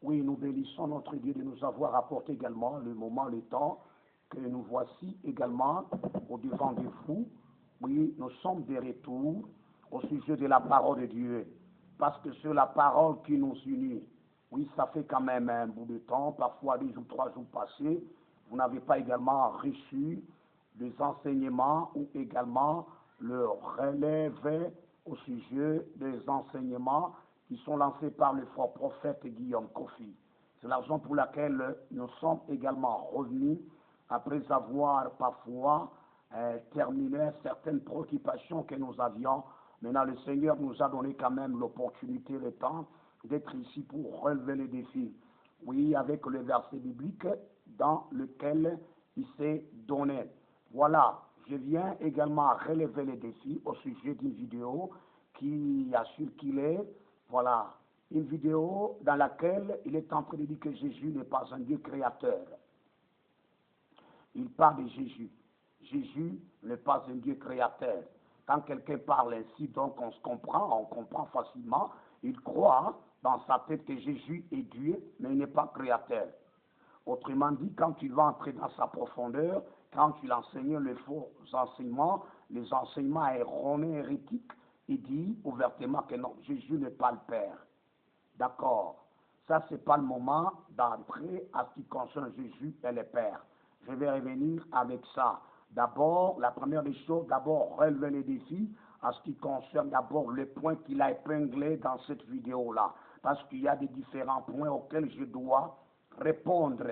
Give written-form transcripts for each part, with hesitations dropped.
Oui, nous bénissons notre Dieu de nous avoir apporté également le moment, le temps que nous voici également au-devant de vous. Oui, nous sommes de retour au sujet de la parole de Dieu. Parce que c'est la parole qui nous unit. Oui, ça fait quand même un bout de temps, parfois 2 ou 3 jours passés. Vous n'avez pas également reçu des enseignements ou également le relève au sujet des enseignements qui sont lancés par le fort prophète Guillaume Kofi. C'est la raison pour laquelle nous sommes également revenus après avoir parfois terminé certaines préoccupations que nous avions. Maintenant, le Seigneur nous a donné quand même l'opportunité, le temps d'être ici pour relever les défis. Oui, avec le verset biblique dans lequel il s'est donné. Voilà, je viens également relever les défis au sujet d'une vidéo qui a circulé. Voilà, une vidéo dans laquelle il est en train de dire que Jésus n'est pas un Dieu créateur. Il parle de Jésus. Jésus n'est pas un Dieu créateur. Quand quelqu'un parle ainsi, donc on comprend facilement. Il croit dans sa tête que Jésus est Dieu, mais il n'est pas créateur. Autrement dit, quand tu vas entrer dans sa profondeur, quand il enseigne les faux enseignements, les enseignements erronés, hérétiques, il dit ouvertement que non, Jésus n'est pas le Père. D'accord. Ça, ce n'est pas le moment d'entrer à ce qui concerne Jésus et le Père. Je vais revenir avec ça. D'abord, la première des choses, d'abord relever les défis à ce qui concerne d'abord les points qu'il a épinglés dans cette vidéo-là. Parce qu'il y a des différents points auxquels je dois répondre.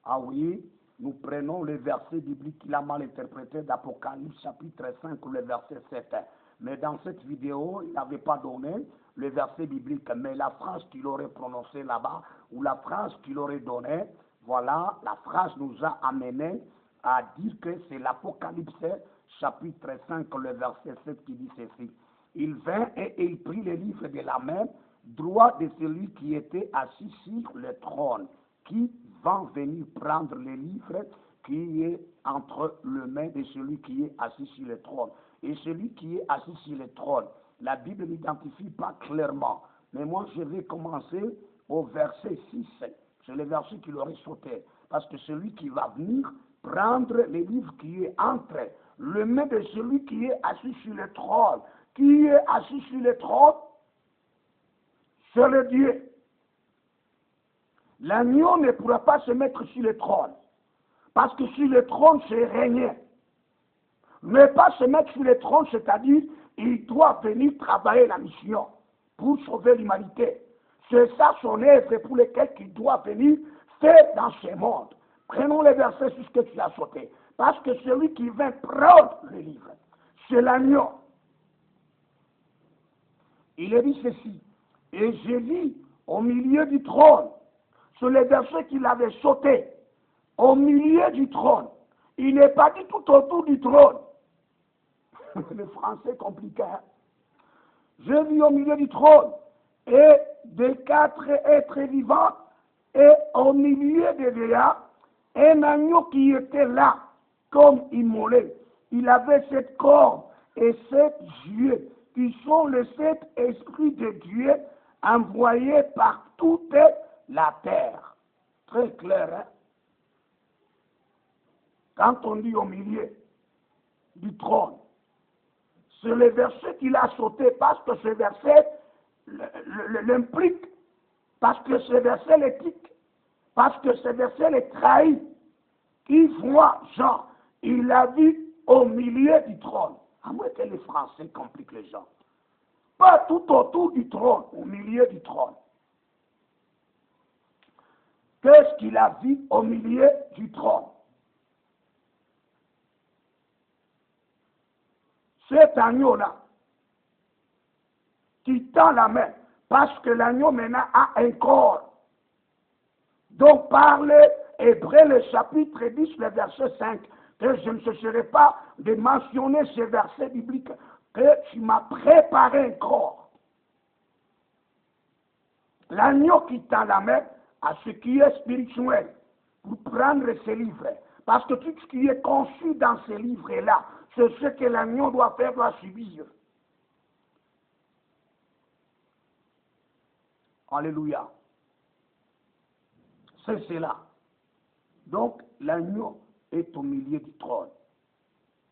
Ah oui, nous prenons le verset biblique qu'il a mal interprété d'Apocalypse chapitre 5, le verset 7. Mais dans cette vidéo, il n'avait pas donné le verset biblique, mais la phrase qu'il aurait prononcée là-bas, ou la phrase qu'il aurait donnée, voilà, la phrase nous a amené à dire que c'est l'Apocalypse chapitre 5, le verset 7 qui dit ceci. Il vint et il prit le livre de la main droit de celui qui était assis sur le trône, qui va venir prendre le livre qui est entre les mains de celui qui est assis sur le trône. Et celui qui est assis sur le trône, la Bible n'identifie pas clairement. Mais moi, je vais commencer au verset 6. C'est le verset qui l'aurait sauté. Parce que celui qui va venir prendre le livre qui est entre les mains de celui qui est assis sur le trône. Qui est assis sur le trône? C'est le Dieu. L'agneau ne pourra pas se mettre sur le trône. Parce que sur le trône, c'est régner. Ne pas se mettre sur le trône, c'est-à-dire, il doit venir travailler la mission pour sauver l'humanité. C'est ça son œuvre pour lequel il doit venir faire dans ce monde. Prenons les versets sur ce que tu as sauté. Parce que celui qui vient prendre le livre, c'est l'agneau. Il est dit ceci. Et j'ai vu au milieu du trône, sur les versets qu'il avait sautés, au milieu du trône. Il n'est pas dit tout autour du trône. Le français compliqué. Hein? J'ai vu au milieu du trône et des 4 êtres vivants et au milieu de là, un agneau qui était là comme immolé. Il avait 7 cornes et 7 yeux qui sont les 7 esprits de Dieu envoyés par toute la terre. Très clair, hein? Quand on dit au milieu du trône, c'est le verset qu'il a sauté parce que ce verset l'implique, parce que ce verset l'éthique, parce que ce verset les trahit. Il voit Jean, il l'a vu au milieu du trône. À moins que les Français compliquent les gens. Pas tout autour du trône, au milieu du trône. Qu'est-ce qu'il a vu au milieu du trône? Cet agneau-là, qui tend la main, parce que l'agneau maintenant a un corps. Donc parle Hébreux le chapitre 10, le verset 5, que je ne cesserai pas de mentionner ce verset biblique, que tu m'as préparé un corps. L'agneau qui tend la main à ce qui est spirituel, pour prendre ces livres. Parce que tout ce qui est conçu dans ces livres-là, c'est ce que l'agneau doit faire, doit subir. Alléluia. C'est cela. Donc, l'agneau est au milieu du trône.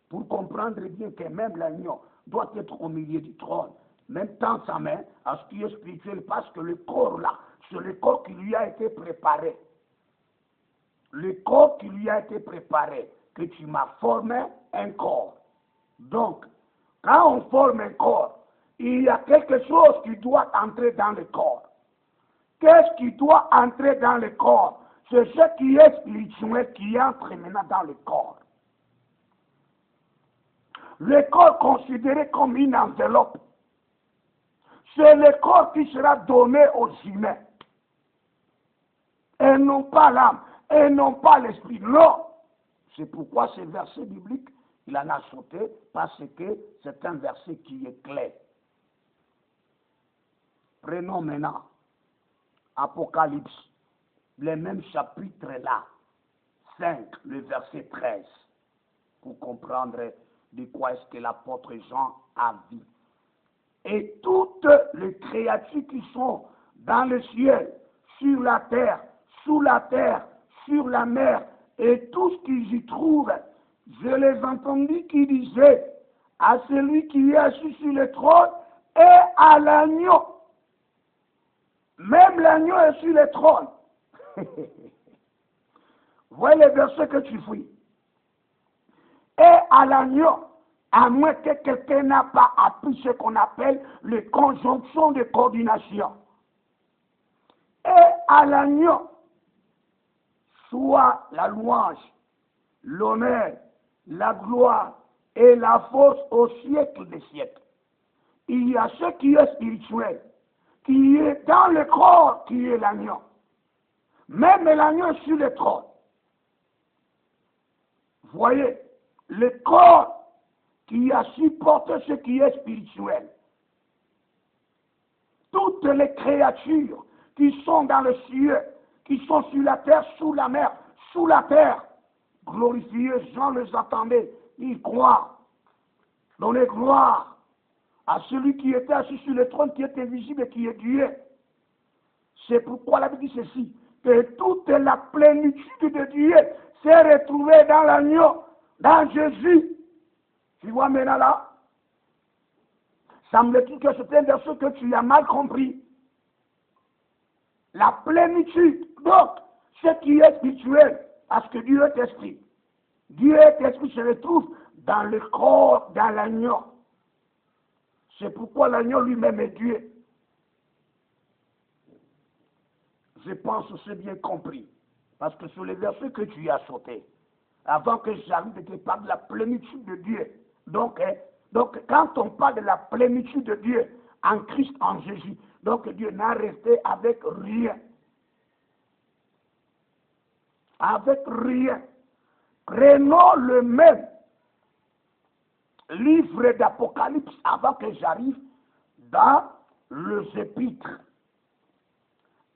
Pour comprendre bien que même l'agneau doit être au milieu du trône, même tend sa main à ce qui est spirituel, parce que le corps là, c'est le corps qui lui a été préparé. Le corps qui lui a été préparé, que tu m'as formé un corps. Donc, quand on forme un corps, il y a quelque chose qui doit entrer dans le corps. Qu'est-ce qui doit entrer dans le corps? C'est ce qui est spirituel qui entre maintenant dans le corps. Le corps considéré comme une enveloppe, c'est le corps qui sera donné aux humains. Et non pas l'âme, et non pas l'esprit. Non. C'est pourquoi ce verset biblique, il en a sauté, parce que c'est un verset qui est clair. Prenons maintenant Apocalypse, le même chapitre là, 5, le verset 13, pour comprendre de quoi est-ce que l'apôtre Jean a vu. Et toutes les créatures qui sont dans le ciel, sur la terre, sous la terre, sur la mer, et tout ce qu'ils y trouvent, je les entendis qui disaient à celui qui est assis sur le trône et à l'agneau. Même l'agneau est sur le trône. Voyez le verset que tu fouilles. Et à l'agneau, à moins que quelqu'un n'a pas appris ce qu'on appelle les conjonctions de coordination. Et à l'agneau, soit la louange, l'honneur, la gloire et la force au siècle des siècles. Il y a ce qui est spirituel, qui est dans le corps, qui est l'agneau. Même l'agneau est sur le trône. Voyez, le corps qui a supporté ce qui est spirituel. Toutes les créatures qui sont dans le ciel, qui sont sur la terre, sous la mer, sous la terre, glorifiés, Jean les attendait, ils croient. Donnez gloire à celui qui était assis sur le trône, qui est invisible et qui est Dieu. C'est pourquoi la Bible dit ceci, que toute la plénitude de Dieu s'est retrouvée dans l'agneau, dans Jésus. Tu vois maintenant là, semble-t-il que c'est un verset que tu as mal compris. La plénitude, donc, ce qui est spirituel, parce que Dieu est esprit. Dieu est esprit se retrouve dans le corps, dans l'agneau. C'est pourquoi l'agneau lui-même est Dieu. Je pense que c'est bien compris. Parce que sur les versets que tu as sauté, avant que j'arrive de te parler de la plénitude de Dieu. Donc, quand on parle de la plénitude de Dieu en Christ, en Jésus, donc Dieu n'a resté avec rien. Avec rien. Prenons le même livre d'Apocalypse avant que j'arrive dans les épîtres.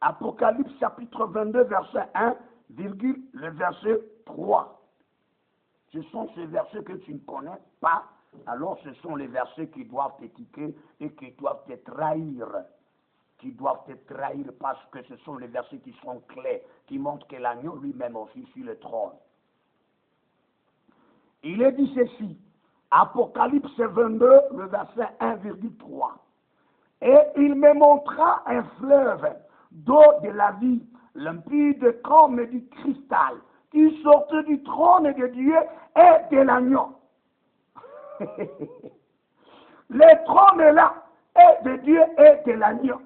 Apocalypse chapitre 22, verset 1, virgule, le verset 3. Ce sont ces versets que tu ne connais pas, alors ce sont les versets qui doivent t'étiquer et qui doivent te trahir. Qui doivent te trahir parce que ce sont les versets qui sont clairs, qui montrent que l'agneau lui-même aussi sur le trône. Il est dit ceci, Apocalypse 22, le verset 1,3. Et il me montra un fleuve d'eau de la vie, limpide comme du cristal, qui sortait du trône de Dieu et de l'agneau. Le trône est là, et de Dieu et de l'agneau.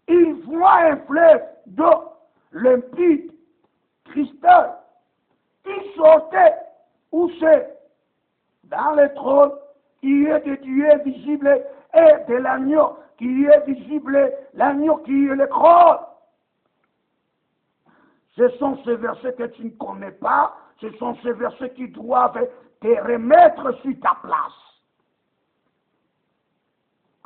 Il voit un fleuve d'eau limpide, cristal, qui sortait, où c'est? Dans le trône, qui est de Dieu visible, et de l'agneau, qui est visible, l'agneau qui est le corps. Ce sont ces versets que tu ne connais pas, ce sont ces versets qui doivent te remettre sur ta place.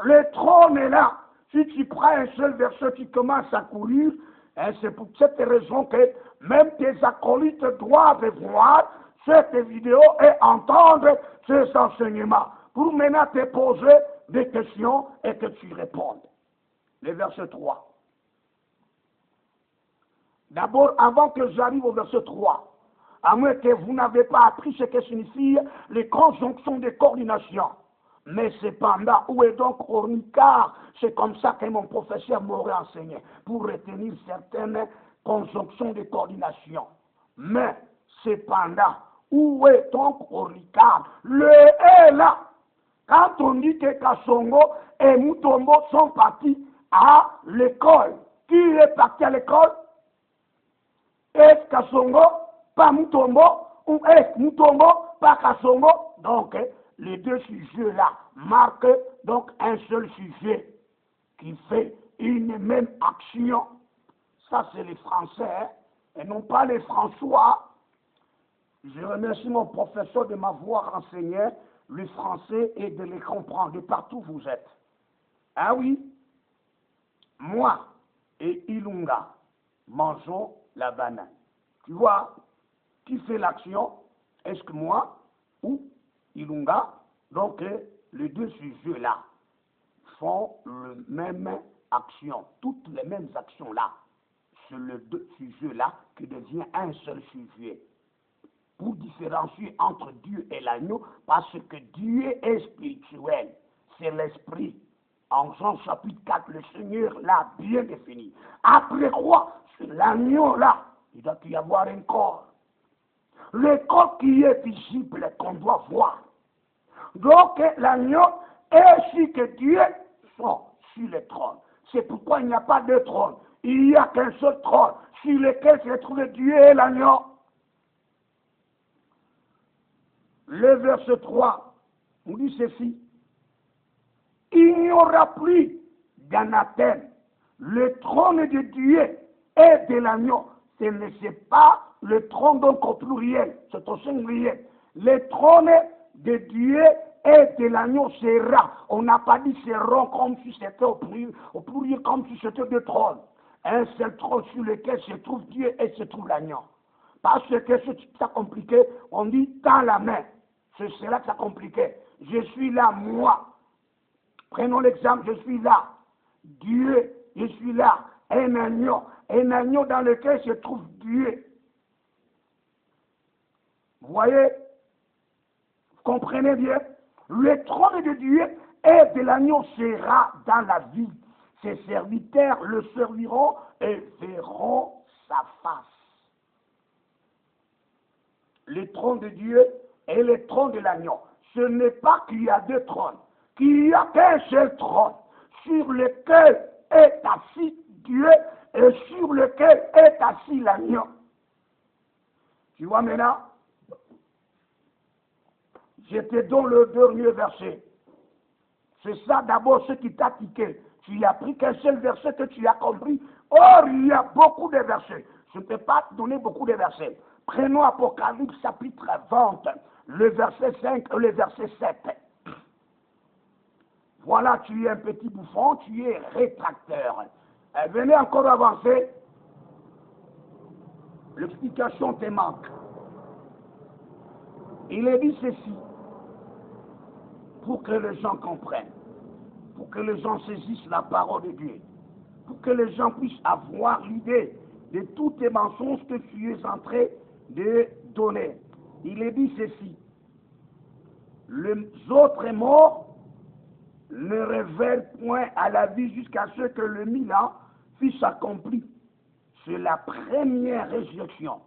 Le trône est là. Si tu prends un seul verset, tu commences à courir, et c'est pour cette raison que même tes acolytes doivent voir cette vidéo et entendre ces enseignements, pour maintenant te poser des questions et que tu répondes. Le verset 3. D'abord, avant que j'arrive au verset 3, à moins que vous n'avez pas appris ce que signifient les conjonctions de coordination. Mais cependant, où est donc ornicar? C'est comme ça que mon professeur m'aurait enseigné, pour retenir certaines conjonctions de coordination. Mais cependant, où est donc ornicar? Le est là. Quand on dit que Kasongo et Mutombo sont partis à l'école, qui est parti à l'école? Est-ce Kasongo, pas Mutombo, ou est-ce Mutombo, pas Kasongo? Donc, les deux sujets-là marquent donc un seul sujet qui fait une même action. Ça, c'est les Français, hein, et non pas les François. Je remercie mon professeur de m'avoir enseigné le français et de les comprendre de partout où vous êtes. Ah oui, moi et Ilunga mangeons la banane. Tu vois, qui fait l'action? Est-ce que moi ou Ilunga? Donc, les deux sujets-là font la même action, toutes les mêmes actions-là. C'est le deux sujets-là qui devient un seul sujet. Pour différencier entre Dieu et l'agneau, parce que Dieu est spirituel, c'est l'esprit. En Jean chapitre 4, le Seigneur l'a bien défini. Après quoi, c'est l'agneau là, il doit y avoir un corps. Le corps qui est visible, qu'on doit voir. Donc l'agneau ainsi que Dieu sont sur le trône. C'est pourquoi il n'y a pas de trône. Il n'y a qu'un seul trône sur lequel se trouve Dieu et l'agneau. Le verset 3 nous dit ceci. Il n'y aura plus d'anathème. Le trône de Dieu et de l'agneau. Ce n'est pas le trône donc au pluriel, c'est au singulier. Le trône de Dieu et de l'agneau sera. On n'a pas dit seront comme si c'était au pluriel comme si c'était deux trônes. Un seul trône sur lequel se trouve Dieu et se trouve l'agneau. Parce que c'est compliqué, on dit dans la main. C'est là que ça compliqué. Je suis là, moi. Prenons l'exemple, je suis là. Dieu, je suis là. Un agneau dans lequel se trouve Dieu. Vous voyez? Vous comprenez bien? Le trône de Dieu et de l'agneau sera dans la vie. Ses serviteurs le serviront et verront sa face. Le trône de Dieu et le trône de l'agneau. Ce n'est pas qu'il y a deux trônes, qu'il n'y a qu'un seul trône sur lequel est assis Dieu et sur lequel est assis l'agneau. Tu vois maintenant? J'étais dans le dernier verset. C'est ça d'abord ce qui t'a piqué. Tu as pris qu'un seul verset que tu as compris. Or, il y a beaucoup de versets. Je ne peux pas te donner beaucoup de versets. Prenons Apocalypse chapitre 20, le verset 5 et le verset 7. Voilà, tu es un petit bouffon, tu es rétracteur. Venez encore avancer. L'explication te manque. Il est dit ceci, pour que les gens comprennent, pour que les gens saisissent la parole de Dieu, pour que les gens puissent avoir l'idée de tous les mensonges que tu es en train de donner. Il est dit ceci, les autres morts ne révèlent point à la vie jusqu'à ce que le 1000 ans fût accompli. C'est la première résurrection.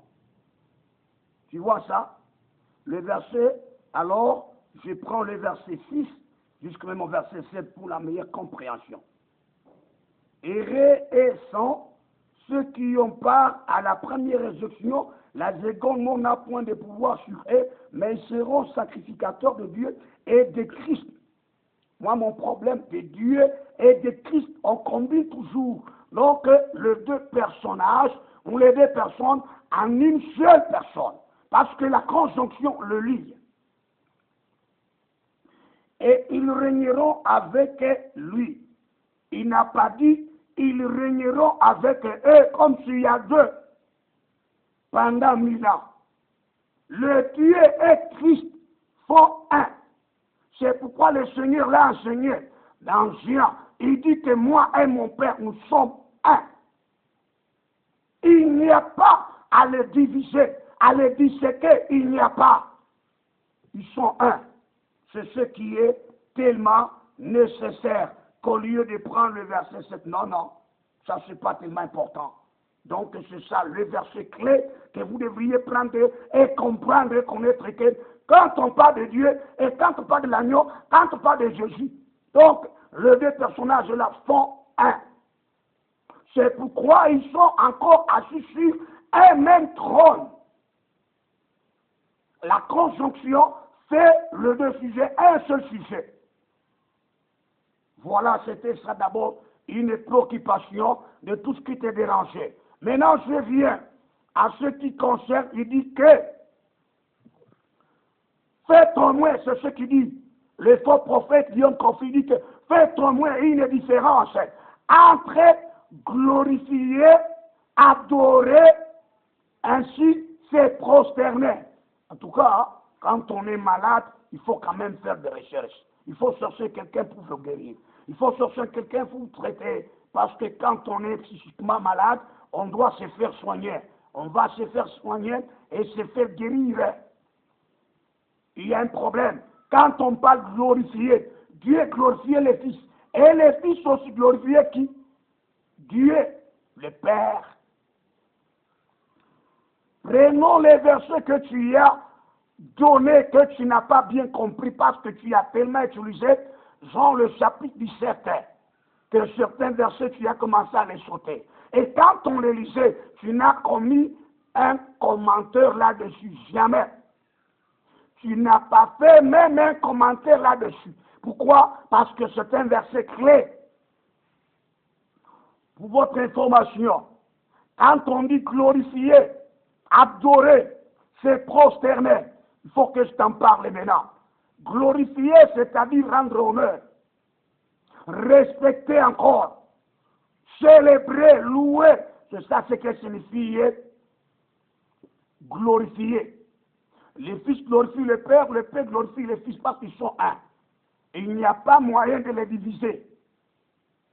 Tu vois ça? Le verset, alors, je prends le verset 6 jusqu'à même au verset 7 pour la meilleure compréhension. Errés et sont ceux qui ont part à la première résurrection, la seconde n'a point de pouvoir sur eux, mais ils seront sacrificateurs de Dieu et de Christ. Moi, mon problème de Dieu et de Christ, on combine toujours. Donc, les deux personnages, ou les deux personnes, en une seule personne. Parce que la conjonction le lie. Et ils régneront avec lui. Il n'a pas dit, ils régneront avec eux comme s'il y a deux. Pendant 1000 ans. Le Dieu et Christ font un. C'est pourquoi le Seigneur l'a enseigné dans Jean. Il dit que moi et mon Père, nous sommes un. Il n'y n'y a pas à les diviser, à les disséquer, il n'y a pas. Ils sont un. C'est ce qui est tellement nécessaire qu'au lieu de prendre le verset 7, non, ça c'est pas tellement important. Donc c'est ça le verset clé que vous devriez prendre et comprendre et connaître que quand on parle de Dieu et quand on parle de l'agneau, quand on parle de Jésus, donc les deux personnages là font un. C'est pourquoi ils sont encore assis sur un même trône. La conjonction fait le deux sujets, un seul sujet. Voilà, c'était ça d'abord une préoccupation de tout ce qui te dérangeait. Maintenant, je viens à ce qui concerne, il dit que faites au moins, c'est ce qu'il dit, le faux prophète Guillaume Kofi dit que faites au moins une différence entre glorifier, adorer, ainsi c'est prosterner. En tout cas, quand on est malade, il faut quand même faire des recherches. Il faut chercher quelqu'un pour le guérir. Il faut chercher quelqu'un pour le traiter. Parce que quand on est psychiquement malade, on doit se faire soigner. On va se faire soigner et se faire guérir. Il y a un problème. Quand on parle glorifier, Dieu glorifiait les fils. Et les fils aussi glorifiaient qui? Dieu, le Père. Prenons les versets que tu as donnés, que tu n'as pas bien compris parce que tu as tellement utilisé, genre le chapitre 17, que certains versets tu as commencé à les sauter. Et quand on les lisait, tu n'as commis un commentaire là-dessus, jamais. Tu n'as pas fait même un commentaire là-dessus. Pourquoi? Parce que c'est un verset clé. Pour votre information, quand on dit glorifier, adorer, c'est prosterner. Il faut que je t'en parle maintenant. Glorifier, c'est-à-dire rendre honneur. Respecter encore. Célébrer, louer. C'est ça ce que signifie glorifier. Les fils glorifient le Père glorifie les fils parce qu'ils sont un. Et il n'y a pas moyen de les diviser.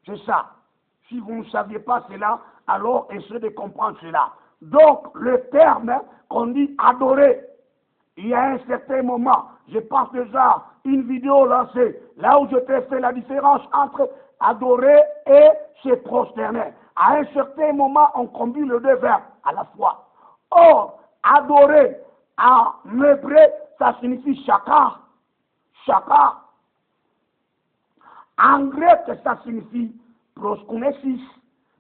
C'est ça. Si vous ne saviez pas cela, alors essayez de comprendre cela. Donc, le terme qu'on dit adorer, il y a un certain moment, je pense déjà une vidéo lancée, là où je t'ai fait la différence entre adorer et se prosterner. À un certain moment, on combine les deux verbes à la fois. Or, adorer, en hébreu, ça signifie chaka. Chaka. En grec, ça signifie proskonesis.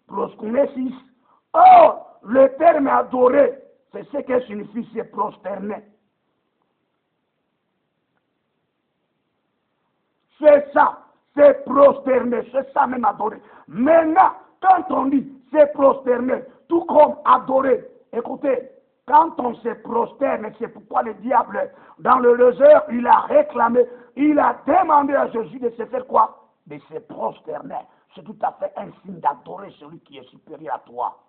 Proskonesis. Or, le terme adorer, c'est ce que signifie se prosterner. C'est ça, c'est prosterner, c'est ça même adorer. Maintenant, quand on dit c'est prosterner, tout comme adorer, écoutez, quand on se prosterne, c'est pourquoi le diable, dans le désert, il a réclamé, il a demandé à Jésus de se faire quoi? De se prosterner. C'est tout à fait un signe d'adorer celui qui est supérieur à toi.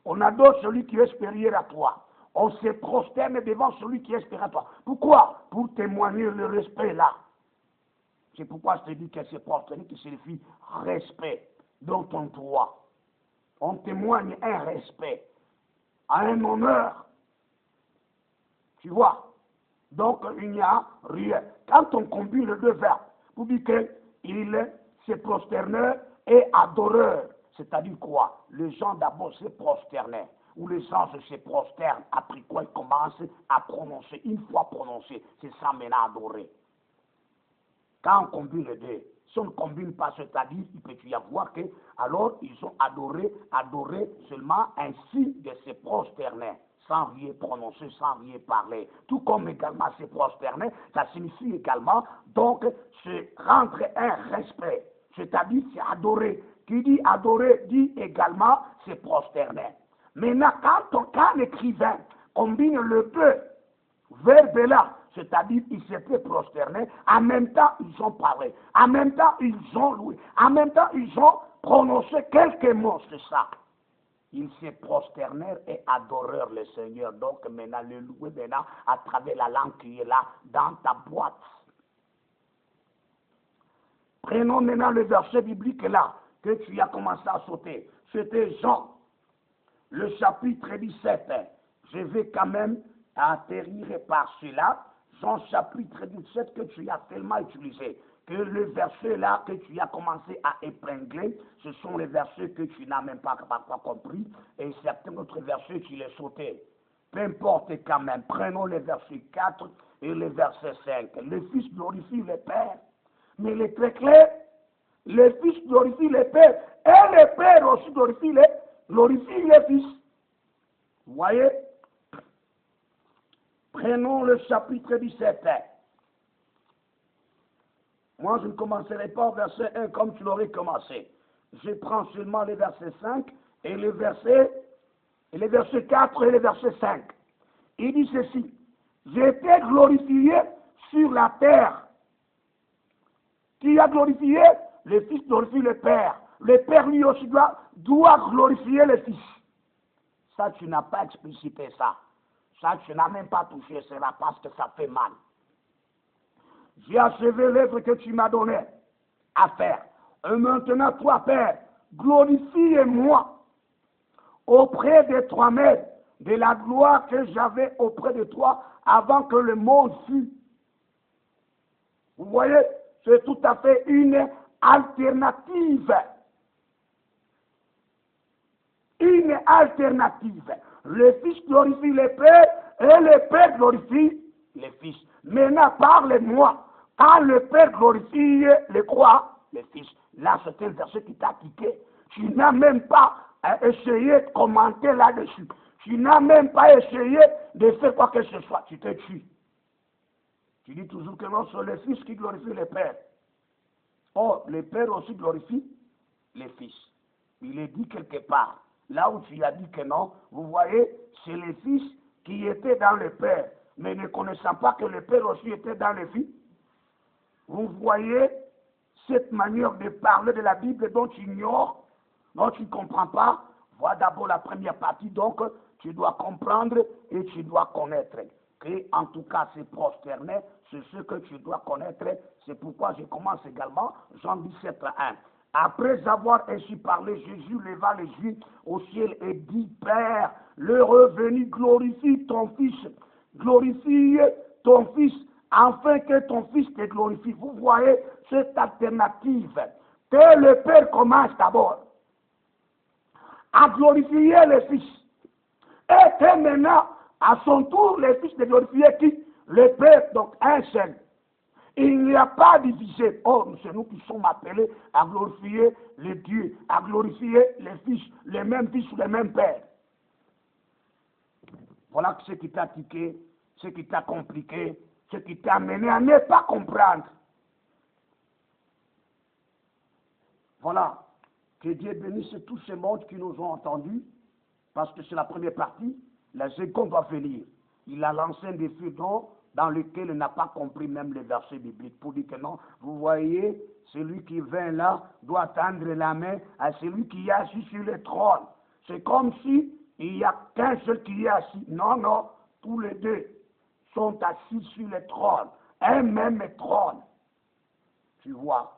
On adore celui qui est supérieur à toi. On se prosterne devant celui qui est supérieur à toi. Pourquoi? Pour témoigner le respect là. C'est pourquoi je te dis que c'est prosterner qui signifie respect dont on doit. On témoigne un respect, un honneur. Tu vois? Donc il n'y a rien. Quand on combine les deux verbes, vous dites qu'il se prosterneur et adoreur. C'est-à-dire quoi? Les gens d'abord se prosternaient. Ou les anges se prosternent. Après quoi ils commencent à prononcer. Une fois prononcé, c'est ça maintenant adorer. Quand on combine les deux, si on ne combine pas, c'est-à-dire, il peut y avoir que, alors ils ont adoré seulement ainsi de se prosterner, sans rien prononcer, sans rien parler. Tout comme également se prosterner, ça signifie également, donc, se rendre un respect, c'est-à-dire, c'est adorer. Qui dit adorer, dit également se prosterner. Maintenant, quand un écrivain combine le deux verbes là, c'est-à-dire ils s'étaient prosternés, en même temps ils ont parlé, en même temps ils ont loué, en même temps ils ont prononcé quelques mots, c'est ça. Ils se prosternèrent et adorèrent le Seigneur. Donc maintenant, le louer maintenant à travers la langue qui est là, dans ta boîte. Prenons maintenant le verset biblique là, que tu as commencé à sauter. C'était Jean, le chapitre 17. Je vais quand même atterrir par cela. Jean chapitre 17 que tu as tellement utilisé. Que le verset là que tu as commencé à épingler, ce sont les versets que tu n'as même pas compris. Et certains autres versets, tu les sautais. Peu importe quand même. Prenons les versets 4 et le verset 5. Le Fils glorifie le Père. Mais il est très clair. Le Fils glorifie le Père. Et le Père aussi glorifie le Fils. Vous voyez? Prenons le chapitre 17. Moi, je ne commencerai pas au verset 1 comme tu l'aurais commencé. Je prends seulement les versets 5 et les versets 4 et les versets 5. Il dit ceci. J'ai été glorifié sur la terre. Qui a glorifié? Le Fils glorifie le Père. Le Père lui aussi doit glorifier le Fils. Ça, tu n'as pas explicité ça. Ça, tu n'as même pas touché cela parce que ça fait mal. J'ai achevé l'œuvre que tu m'as donnée à faire. Et maintenant, toi, Père, glorifie-moi auprès de toi-même de la gloire que j'avais auprès de toi avant que le monde fût. Vous voyez, c'est tout à fait une alternative. Une alternative. Le Fils glorifie le Père et le Père glorifie le Fils. Maintenant, parle-moi. Quand le Père glorifie le quoi? Le Fils. Là, c'est un verset qui t'a quitté. Tu n'as même pas essayé de commenter là-dessus. Tu n'as même pas essayé de faire quoi que ce soit. Tu te tues. Tu dis toujours que non, c'est le Fils qui glorifie le Père. Oh, le Père aussi glorifie le Fils. Il est dit quelque part. Là où tu as dit que non, vous voyez, c'est le Fils qui était dans le Père, mais ne connaissant pas que le Père aussi était dans le Fils. Vous voyez cette manière de parler de la Bible dont tu ignores, dont tu ne comprends pas. Voilà d'abord la première partie, donc tu dois comprendre et tu dois connaître. Et en tout cas, c'est prosterné, c'est ce que tu dois connaître. C'est pourquoi je commence également Jean 17, 1. Après avoir ainsi parlé, Jésus leva les yeux au ciel et dit, Père, le revenu glorifie ton Fils, glorifie ton Fils, afin que ton Fils te glorifie. Vous voyez cette alternative. Que le Père commence d'abord à glorifier le Fils. Et que maintenant, à son tour, le Fils de glorifier qui? Le Père, donc un seul. Il n'y a pas divisé. Oh, c'est nous qui sommes appelés à glorifier le Dieu, à glorifier les Fils, les mêmes Fils, les mêmes Pères. Voilà ce qui t'a tiqué, ce qui t'a compliqué, ce qui t'a amené à ne pas comprendre. Voilà. Que Dieu bénisse tous ces mondes qui nous ont entendus, parce que c'est la première partie. La seconde va venir. Il a lancé un défi dans lequel il n'a pas compris même les versets bibliques. Pour dire que non, vous voyez, celui qui vient là doit tendre la main à celui qui est assis sur le trône. C'est comme si il n'y a qu'un seul qui est assis. Non, non, tous les deux sont assis sur le trône. Un même trône. Tu vois.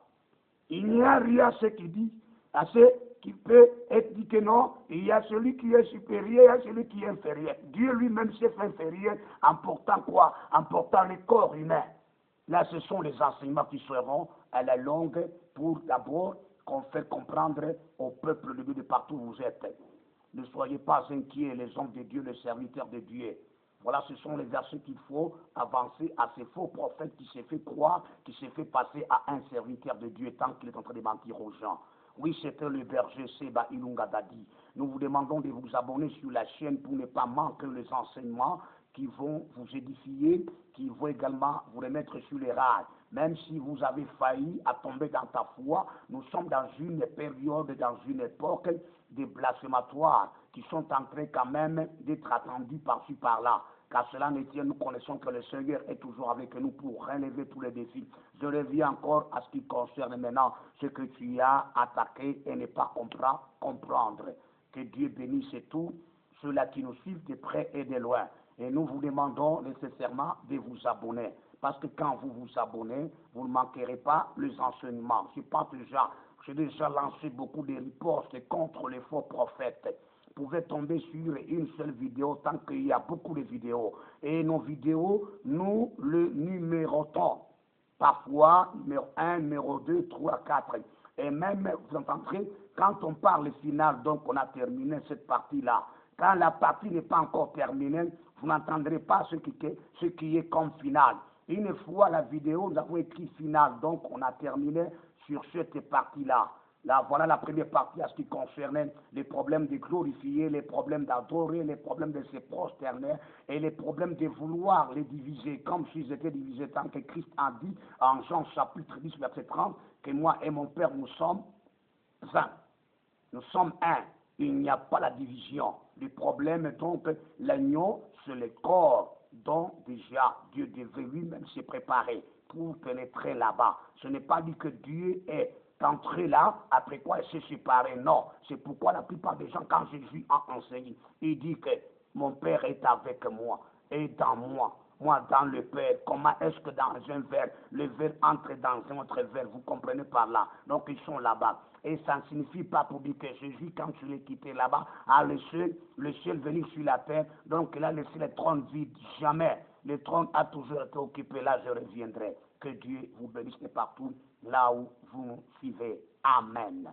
Il n'y a rien à ce qui dit, à ce qui peut être dit que non, il y a celui qui est supérieur, il y a celui qui est inférieur. Dieu lui-même s'est fait inférieur en portant quoi? En portant le corps humain. Là, ce sont les enseignements qui seront à la longue pour d'abord qu'on fait comprendre au peuple de Dieu de partout où vous êtes. Ne soyez pas inquiets, les hommes de Dieu, les serviteurs de Dieu. Voilà, ce sont les versets qu'il faut avancer à ces faux prophètes qui s'est fait croire, qui s'est fait passer à un serviteur de Dieu tant qu'il est en train de mentir aux gens. Oui, c'était le berger Seba Ilunga Dadi. Nous vous demandons de vous abonner sur la chaîne pour ne pas manquer les enseignements qui vont vous édifier, qui vont également vous remettre sur les rails. Même si vous avez failli à tomber dans ta foi, nous sommes dans une période, dans une époque des blasphématoires qui sont en train quand même d'être attendus par-ci par-là. Car cela ne tient, nous connaissons que le Seigneur est toujours avec nous pour relever tous les défis. Je reviens encore à ce qui concerne maintenant ce que tu as attaqué et ne pas comprendre. Que Dieu bénisse tous ceux-là qui nous suivent de près et de loin. Et nous vous demandons nécessairement de vous abonner. Parce que quand vous vous abonnez, vous ne manquerez pas les enseignements. J'ai déjà lancé beaucoup de ripostes contre les faux prophètes. pouvez tomber sur une seule vidéo tant qu'il y a beaucoup de vidéos. Et nos vidéos, nous le numérotons. Parfois, numéro 1, numéro 2, 3, 4. Et même, vous entendrez, quand on parle final, donc on a terminé cette partie-là. Quand la partie n'est pas encore terminée, vous n'entendrez pas ce qui est comme final. Une fois la vidéo, nous avons écrit final, donc on a terminé sur cette partie-là. Là, voilà la première partie à ce qui concernait les problèmes de glorifier, les problèmes d'adorer, les problèmes de se prosterner et les problèmes de vouloir les diviser, comme s'ils étaient divisés, tant que Christ a dit en Jean chapitre 10, verset 30, que moi et mon Père, nous sommes un. Nous sommes un. Il n'y a pas la division. Le problème est donc l'agneau, c'est le corps dont déjà Dieu devait lui-même se préparer pour pénétrer là-bas. Ce n'est pas dit que Dieu est entré là, après quoi il s'est séparé. Non, c'est pourquoi la plupart des gens, quand Jésus a enseigné, il dit que mon Père est avec moi et dans moi. Moi, dans le Père, comment est-ce que dans un verre, le verre entre dans un autre verre, vous comprenez par là. Donc, ils sont là-bas. Et ça ne signifie pas pour dire que Jésus, quand je l'ai quitté là-bas, a le ciel venu sur la terre, donc il a laissé le trône vide. Jamais. Le trône a toujours été occupé. Là, je reviendrai. Que Dieu vous bénisse partout, là où vous suivez. Amen.